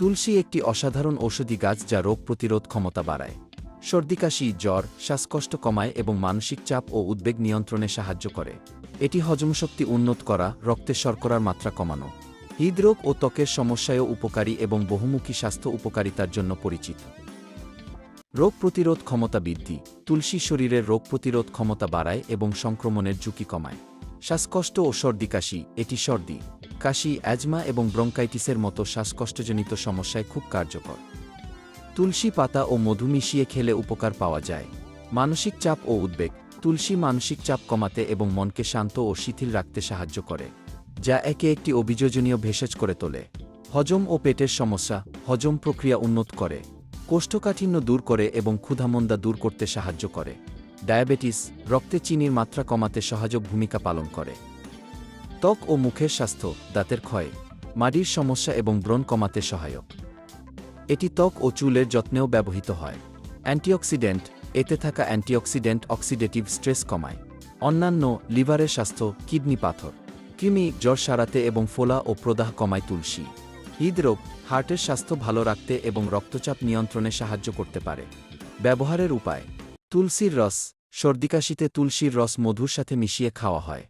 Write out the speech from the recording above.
তুলসী একটি অসাধারণ ঔষধি গাছ যা রোগ প্রতিরোধ ক্ষমতা বাড়ায়, সর্দিকাশি, জ্বর, শ্বাসকষ্ট কমায় এবং মানসিক চাপ ও উদ্বেগ নিয়ন্ত্রণে সাহায্য করে। এটি হজমশক্তি উন্নত করা, রক্তে শর্করার মাত্রা কমানো, হৃদরোগ ও ত্বকের সমস্যায়ও উপকারী এবং বহুমুখী স্বাস্থ্য উপকারিতার জন্য পরিচিত। রোগ প্রতিরোধ ক্ষমতা বৃদ্ধি। তুলসী শরীরের রোগ প্রতিরোধ ক্ষমতা বাড়ায় এবং সংক্রমণের ঝুঁকি কমায়। শ্বাসকষ্ট ও সর্দিকাশি, এটি সর্দি, কাশি, অ্যাজমা এবং ব্রঙ্কাইটিসের মতো শ্বাসকষ্টজনিত সমস্যায় খুব কার্যকর। তুলসী পাতা ও মধু মিশিয়ে খেলে উপকার পাওয়া যায়। মানসিক চাপ ও উদ্বেগ। তুলসী মানসিক চাপ কমাতে এবং মনকে শান্ত ও শিথিল রাখতে সাহায্য করে, যা একে একটি অভিযোজনীয় ভেষজ করে তোলে। হজম ও পেটের সমস্যা। হজম প্রক্রিয়া উন্নত করে, কোষ্ঠকাঠিন্য দূর করে এবং ক্ষুধামন্দা দূর করতে সাহায্য করে। ডায়াবেটিস, রক্তে চিনির মাত্রা কমাতে সহায়ক ভূমিকা পালন করে। ত্বক ও মুখের স্বাস্থ্য, দাঁতের ক্ষয়, মাড়ির সমস্যা এবং ব্রণ কমাতে সহায়ক। এটি ত্বক ও চুলের যত্নেও ব্যবহৃত হয়। অ্যান্টিঅক্সিডেন্ট, এতে থাকা অ্যান্টিঅক্সিডেন্ট অক্সিডেটিভ স্ট্রেস কমায়। অন্যান্য, লিভারের স্বাস্থ্য, কিডনি পাথর, কৃমি, জ্বর সারাতে এবং ফোলা ও প্রদাহ কমায় তুলসী। হৃদরোগ, হার্টের স্বাস্থ্য ভালো রাখতে এবং রক্তচাপ নিয়ন্ত্রণে সাহায্য করতে পারে। ব্যবহারের উপায়। তুলসীর রস। সর্দিকাশিতে তুলসীর রস মধুর সাথে মিশিয়ে খাওয়া হয়।